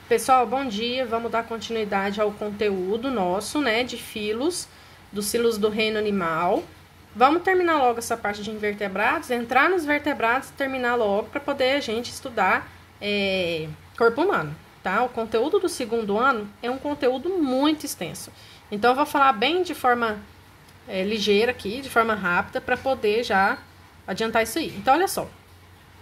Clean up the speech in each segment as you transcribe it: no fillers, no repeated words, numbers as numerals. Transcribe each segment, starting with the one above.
Pessoal, bom dia. Vamos dar continuidade ao conteúdo nosso, né, de filos, dos filos do reino animal. Vamos terminar logo essa parte de invertebrados, entrar nos vertebrados e terminar logo para poder a gente estudar corpo humano, tá? O conteúdo do segundo ano é um conteúdo muito extenso. Então, eu vou falar bem de forma ligeira aqui, de forma rápida, para poder já adiantar isso aí. Então, olha só.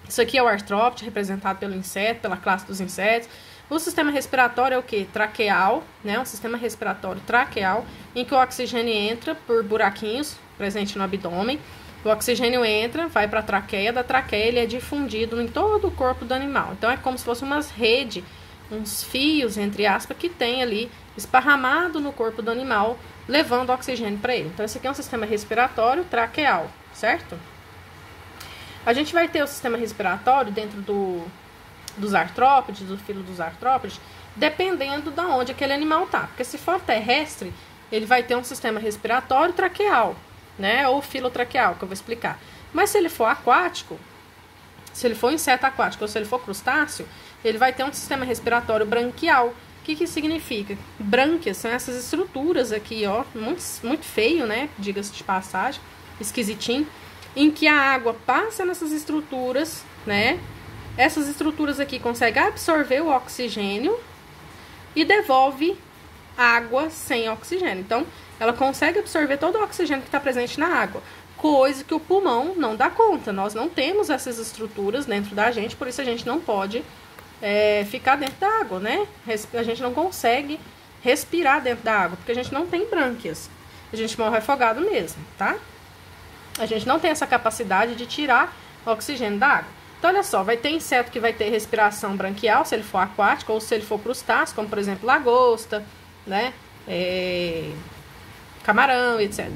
Isso aqui é o artrópode, representado pelo inseto, pela classe dos insetos. O sistema respiratório é o que? Traqueal, né? Um sistema respiratório traqueal, em que o oxigênio entra por buraquinhos presente no abdômen. O oxigênio entra, vai para a traqueia, da traqueia ele é difundido em todo o corpo do animal. Então, é como se fosse umas redes, uns fios, entre aspas, que tem ali esparramado no corpo do animal, levando oxigênio para ele. Então, esse aqui é um sistema respiratório traqueal, certo? A gente vai ter o sistema respiratório dentro dos artrópodes, do filo dos artrópodes, dependendo de onde aquele animal está. Porque se for terrestre, ele vai ter um sistema respiratório traqueal, né? Ou filotraqueal, que eu vou explicar. Mas se ele for aquático, se ele for inseto aquático ou se ele for crustáceo, ele vai ter um sistema respiratório branquial. O que significa? Brânquias são essas estruturas aqui, ó, muito feio, né? Diga-se de passagem, esquisitinho, em que a água passa nessas estruturas, né? Essas estruturas aqui conseguem absorver o oxigênio e devolve água sem oxigênio. Então, ela consegue absorver todo o oxigênio que está presente na água, coisa que o pulmão não dá conta. Nós não temos essas estruturas dentro da gente, por isso a gente não pode ficar dentro da água, né? A gente não consegue respirar dentro da água, porque a gente não tem brânquias. A gente morre afogado mesmo, tá? A gente não tem essa capacidade de tirar o oxigênio da água. Então, olha só, vai ter inseto que vai ter respiração branquial, se ele for aquático, ou se ele for crustáceo, como, por exemplo, lagosta, né? Camarão, etc.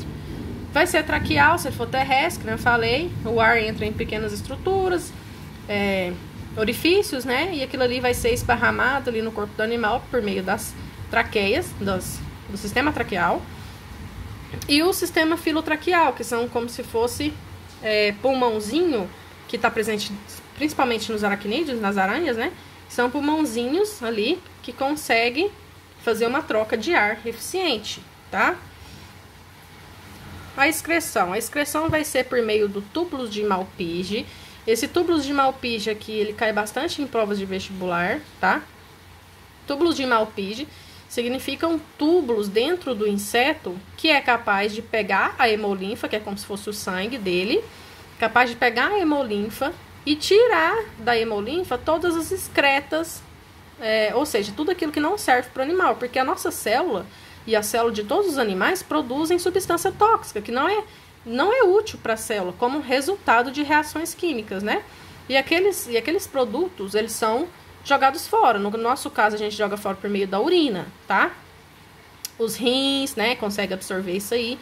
Vai ser traqueal, se ele for terrestre, né? Eu falei, o ar entra em pequenas estruturas, orifícios, né? E aquilo ali vai ser esparramado ali no corpo do animal por meio das traqueias, do sistema traqueal. E o sistema filotraqueal, que são como se fosse pulmãozinho, que está presente principalmente nos aracnídeos, nas aranhas, né? São pulmãozinhos ali que conseguem fazer uma troca de ar eficiente, tá? A excreção vai ser por meio do túbulo de Malpighi. Esse túbulo de Malpighi aqui, ele cai bastante em provas de vestibular, tá? Túbulos de Malpighi significam túbulos dentro do inseto que é capaz de pegar a hemolinfa, que é como se fosse o sangue dele, capaz de pegar a hemolinfa e tirar da hemolinfa todas as excretas, ou seja, tudo aquilo que não serve para o animal, porque a nossa célula e a célula de todos os animais produzem substância tóxica, que não é útil para a célula, como resultado de reações químicas, né? E aqueles produtos, eles são jogados fora. No nosso caso, a gente joga fora por meio da urina, tá? Os rins, né, conseguem absorver isso aí.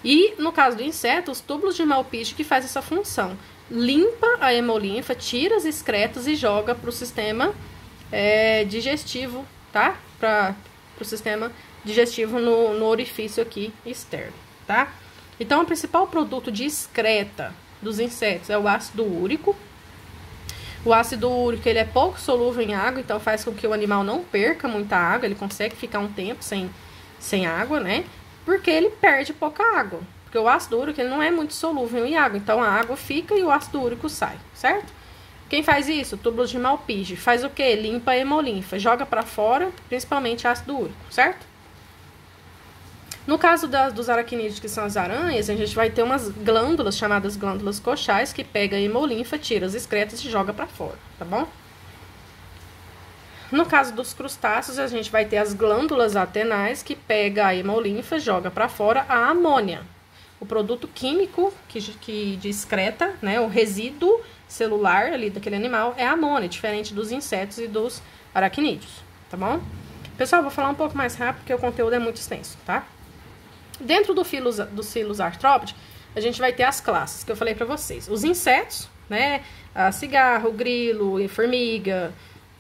E, no caso do inseto, os túbulos de Malpighi que faz essa função. Limpa a hemolinfa, tira as excretas e joga para o sistema digestivo, tá? Para o sistema digestivo no orifício aqui externo, tá? Então, o principal produto de excreta dos insetos é o ácido úrico. O ácido úrico, ele é pouco solúvel em água, então faz com que o animal não perca muita água, ele consegue ficar um tempo sem água, né? Porque ele perde pouca água. Porque o ácido úrico ele não é muito solúvel em água. Então, a água fica e o ácido úrico sai, certo? Quem faz isso? Túbulos de Malpighi. Faz o quê? Limpa a hemolinfa. Joga para fora, principalmente ácido úrico, certo? No caso dos aracnídeos, que são as aranhas, a gente vai ter umas glândulas, chamadas glândulas coxais, que pega a hemolinfa, tira as excretas e joga para fora, tá bom? No caso dos crustáceos, a gente vai ter as glândulas atenais, que pega a hemolinfa, joga para fora a amônia. O produto químico que excreta, né, o resíduo celular ali daquele animal é a amônia, diferente dos insetos e dos aracnídeos, tá bom? Pessoal, vou falar um pouco mais rápido, porque o conteúdo é muito extenso, tá? Dentro dos filos artrópodes, a gente vai ter as classes que eu falei para vocês. Os insetos, né, cigarro, grilo e formiga.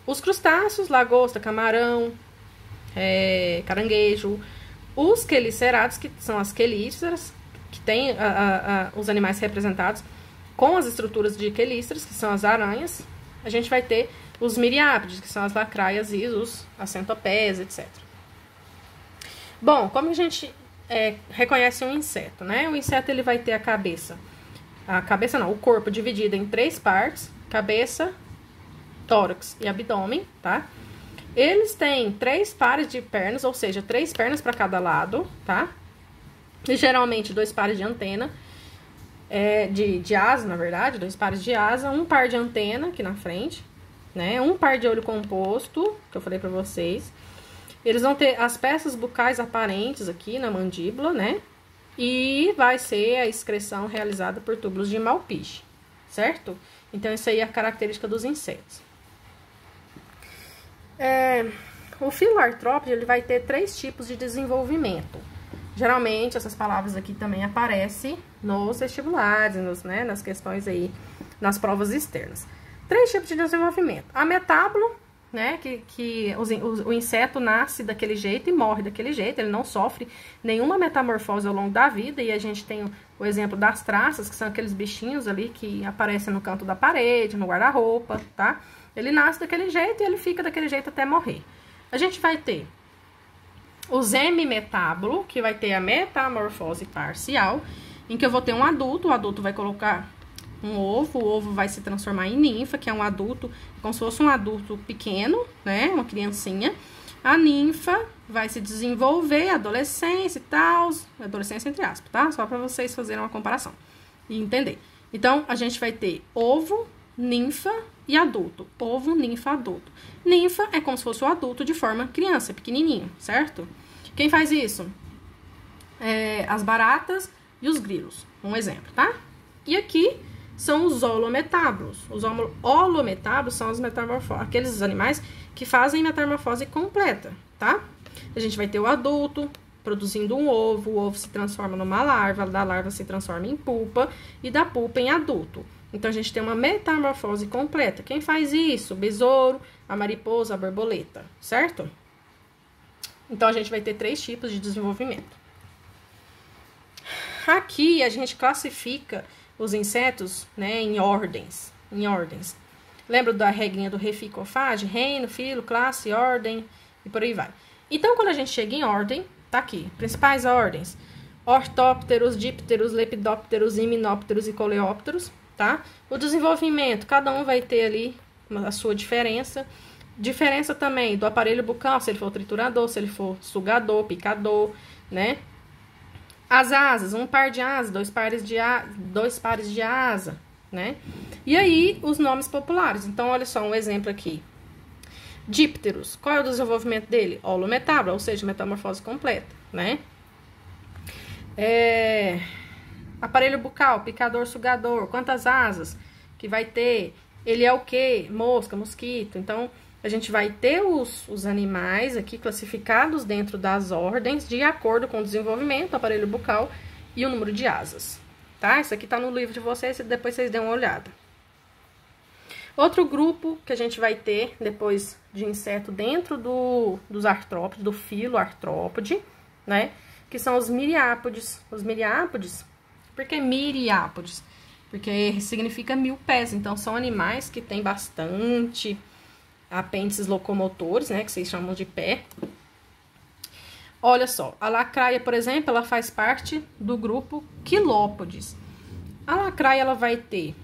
Os crustáceos, lagosta, camarão, caranguejo. Os quelicerados, que são as quelíceras, que tem os animais representados com as estruturas de quelíceras, que são as aranhas. A gente vai ter os miriápodes, que são as lacraias e as centopeias, etc. Bom, como a gente reconhece um inseto, né? O inseto ele vai ter o corpo dividido em 3 partes: cabeça, tórax e abdômen, tá? Eles têm 3 pares de pernas, ou seja, 3 pernas para cada lado, tá? E geralmente 2 pares de antena, de asa, na verdade, 2 pares de asa, 1 par de antena aqui na frente, né? 1 par de olho composto, que eu falei pra vocês. Eles vão ter as peças bucais aparentes aqui na mandíbula, né? E vai ser a excreção realizada por túbulos de Malpighi, certo? Então, isso aí é a característica dos insetos. O filo artrópode, ele vai ter 3 tipos de desenvolvimento. Geralmente, essas palavras aqui também aparecem nos vestibulares, nas questões aí, nas provas externas. 3 tipos de desenvolvimento. A metábolo, né, que o inseto nasce daquele jeito e morre daquele jeito, ele não sofre nenhuma metamorfose ao longo da vida, e a gente tem o exemplo das traças, que são aqueles bichinhos ali que aparecem no canto da parede, no guarda-roupa, tá? Ele nasce daquele jeito e ele fica daquele jeito até morrer. A gente vai ter os hemimetábolo, que vai ter a metamorfose parcial, em que eu vou ter um adulto, o adulto vai colocar um ovo, o ovo vai se transformar em ninfa, que é um adulto, como se fosse um adulto pequeno, né, uma criancinha. A ninfa vai se desenvolver, adolescência e tal, adolescência entre aspas, tá? Só para vocês fazerem uma comparação e entender. Então, a gente vai ter ovo, ninfa e adulto. Ovo, ninfa, adulto. Ninfa é como se fosse o adulto de forma criança, pequenininho, certo? Quem faz isso? As baratas e os grilos, um exemplo, tá? E aqui são os holometábulos. Os holometábulos são aqueles animais que fazem metamorfose completa, tá? A gente vai ter o adulto produzindo um ovo, o ovo se transforma numa larva, da larva se transforma em pupa e da pupa em adulto. Então, a gente tem uma metamorfose completa. Quem faz isso? O besouro, a mariposa, a borboleta, certo? Então, a gente vai ter 3 tipos de desenvolvimento. Aqui, a gente classifica os insetos, né, em ordens. Lembra da regrinha do reficofage? Reino, filo, classe, ordem e por aí vai. Então, quando a gente chega em ordem, tá aqui. Principais ordens: ortópteros, dípteros, lepidópteros, himenópteros e coleópteros, tá? O desenvolvimento, cada um vai ter ali a sua diferença. Diferença também do aparelho bucal, se ele for triturador, se ele for sugador, picador, né? As asas, 1 par de asas, 2 pares de asa, né? E aí, os nomes populares. Então, olha só um exemplo aqui. Dípteros, qual é o desenvolvimento dele? Holometábulo, ou seja, metamorfose completa, né? Aparelho bucal, picador, sugador, quantas asas que vai ter? Ele é o quê? Mosca, mosquito. Então, a gente vai ter os animais aqui classificados dentro das ordens de acordo com o desenvolvimento, aparelho bucal e o número de asas, tá? Isso aqui tá no livro de vocês, depois vocês dêem uma olhada. Outro grupo que a gente vai ter depois de inseto dentro dos artrópodes, do filo artrópode, né? Que são os miriápodes. Os miriápodes, por que miriápodes? Porque significa 1000 pés, então são animais que têm bastante apêndices locomotores, né, que vocês chamam de pé. Olha só, a lacraia, por exemplo, ela faz parte do grupo quilópodes. A lacraia, ela vai ter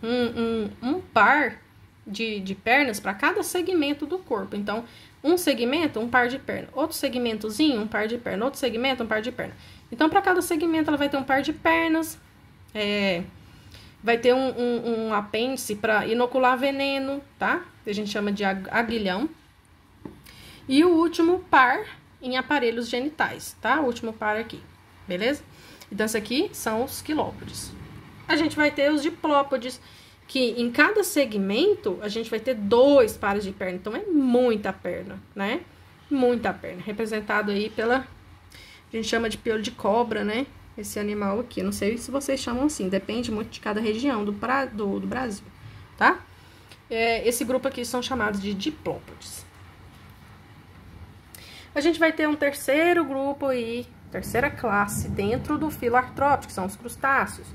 um par de pernas para cada segmento do corpo. Então, um segmento, um par de perna. Outro segmentozinho, um par de perna. Outro segmento, um par de perna. Então, para cada segmento, ela vai ter um par de pernas. Vai ter um apêndice para inocular veneno, tá? Que a gente chama de aguilhão. E o último par em aparelhos genitais, tá? O último par aqui, beleza? Então, esses aqui são os quilópodes. A gente vai ter os diplópodes, que em cada segmento a gente vai ter 2 pares de perna. Então, é muita perna, né? Muita perna. Representado aí pela... A gente chama de piolho de cobra, né? Esse animal aqui. Não sei se vocês chamam assim. Depende muito de cada região do Brasil, tá? Esse grupo aqui são chamados de diplópodes. A gente vai ter um terceiro grupo aí terceira classe dentro do filo artrópode, que são os crustáceos.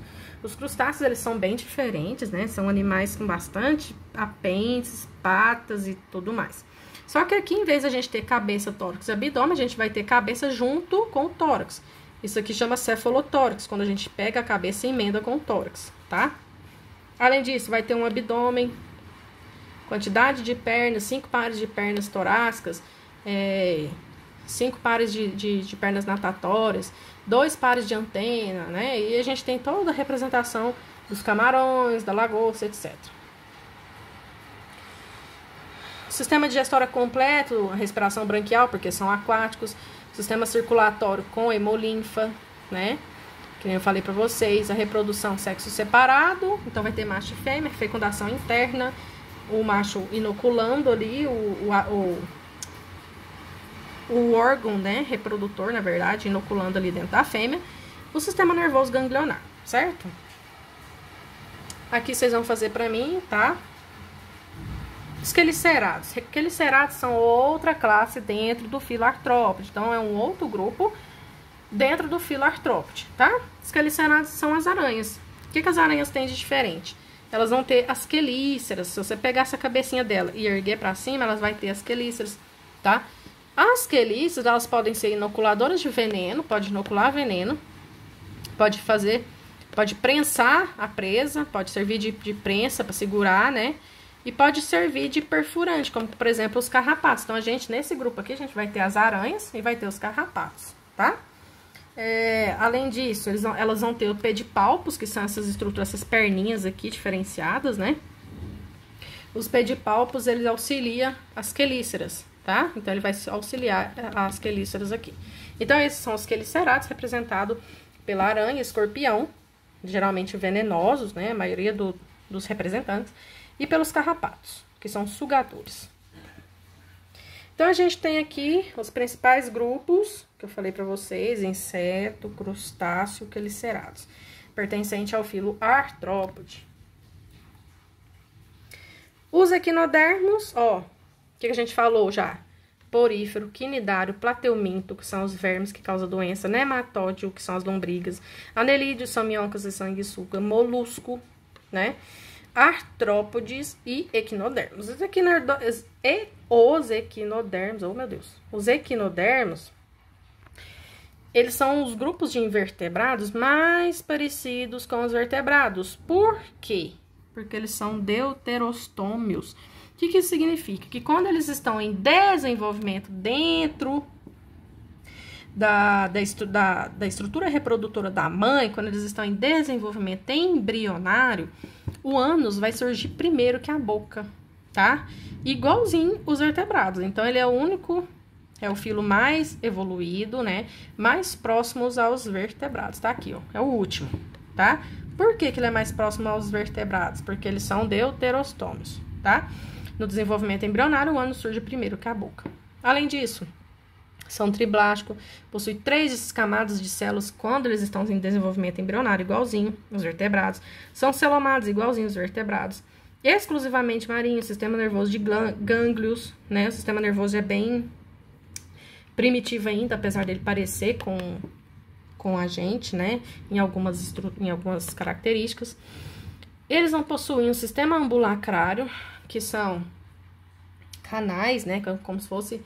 Os crustáceos, eles são bem diferentes, né? São animais com bastante apêndices, patas e tudo mais. Só que aqui, em vez de a gente ter cabeça, tórax e abdômen, a gente vai ter cabeça junto com o tórax. Isso aqui chama cefalotórax, quando a gente pega a cabeça e emenda com o tórax, tá? Além disso, vai ter um abdômen, quantidade de pernas, 5 pares de pernas torácicas, 5 pares de pernas natatórias, 2 pares de antena, né? E a gente tem toda a representação dos camarões, da lagosta, etc. Sistema digestório completo, a respiração branquial, porque são aquáticos. Sistema circulatório com hemolinfa, né? Que nem eu falei pra vocês. A reprodução sexo separado, então vai ter macho e fêmea, fecundação interna, o macho inoculando ali o órgão, né, reprodutor, na verdade, inoculando ali dentro da fêmea, o sistema nervoso ganglionar, certo? Aqui vocês vão fazer pra mim, tá? Os quelicerados. Quelicerados são outra classe dentro do filo artrópode, então é um outro grupo dentro do filo artrópode, tá? Os quelicerados são as aranhas. O que as aranhas têm de diferente? Elas vão ter as quelíceras. Se você pegar essa cabecinha dela e erguer pra cima, elas vão ter as quelíceras, tá? As quelíceras, elas podem ser inoculadoras de veneno, pode inocular veneno, pode prensar a presa, pode servir de prensa para segurar, né? E pode servir de perfurante, como por exemplo os carrapatos. Então, nesse grupo aqui, a gente vai ter as aranhas e vai ter os carrapatos, tá? Além disso, elas vão ter o pedipalpos, que são essas estruturas, essas perninhas aqui diferenciadas, né? Os pedipalpos, eles auxiliam as quelíceras, tá? Então, ele vai auxiliar as quelíceras aqui. Então, esses são os quelicerados, representados pela aranha, escorpião, geralmente venenosos, né? A maioria dos representantes. E pelos carrapatos, que são sugadores. Então, a gente tem aqui os principais grupos, que eu falei pra vocês, inseto, crustáceo, quelicerados, pertencente ao filo artrópode. Os equinodermos, ó, o que a gente falou já? Porífero, quinidário, plateuminto, que são os vermes que causam doença, nematódio, que são as lombrigas, anelídeos, são minhocas e sanguessuga, molusco, né? Artrópodes e equinodermos. Os equinodermos, oh meu Deus, os equinodermos, eles são os grupos de invertebrados mais parecidos com os vertebrados. Por quê? Porque eles são deuterostômios. O que isso significa? Que quando eles estão em desenvolvimento dentro da estrutura reprodutora da mãe, quando eles estão em desenvolvimento embrionário, o ânus vai surgir primeiro que a boca, tá? Igualzinho os vertebrados. Então, ele é o filo mais evoluído, né? Mais próximos aos vertebrados, tá? Aqui, ó, é o último, tá? Por que ele é mais próximo aos vertebrados? Porque eles são deuterostômios, tá? No desenvolvimento embrionário, o ânus surge primeiro que a boca. Além disso, são triblástico, possui 3 camadas de células quando eles estão em desenvolvimento embrionário, igualzinho os vertebrados. São celomados, igualzinho os vertebrados. Exclusivamente marinho, sistema nervoso de gânglios, né? O sistema nervoso é bem primitivo ainda, apesar dele parecer com a gente, né? Em algumas características. Eles não possuem um sistema ambulacrário, que são canais, né? Como se fosse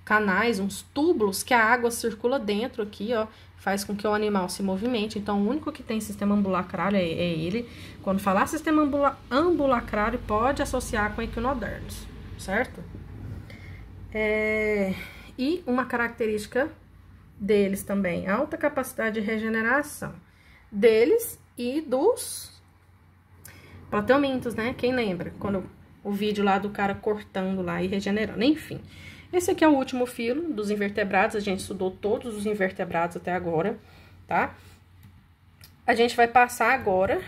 canais, uns túbulos que a água circula dentro aqui, ó, faz com que o animal se movimente. Então, o único que tem sistema ambulacrário é ele. Quando falar sistema ambulacrário, pode associar com equinodermos, certo? E uma característica deles também, alta capacidade de regeneração deles e dos plateumintos, né? Quem lembra? Quando o vídeo lá do cara cortando lá e regenerando, enfim. Esse aqui é o último filo dos invertebrados, a gente estudou todos os invertebrados até agora, tá? A gente vai passar agora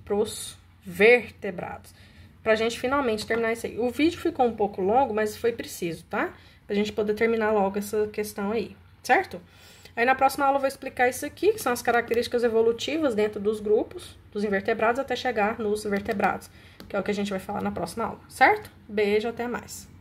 pros vertebrados, pra gente finalmente terminar isso aí. O vídeo ficou um pouco longo, mas foi preciso, tá? Pra gente poder terminar logo essa questão aí, certo? Aí na próxima aula eu vou explicar isso aqui, que são as características evolutivas dentro dos grupos, dos invertebrados, até chegar nos vertebrados, que é o que a gente vai falar na próxima aula, certo? Beijo, até mais!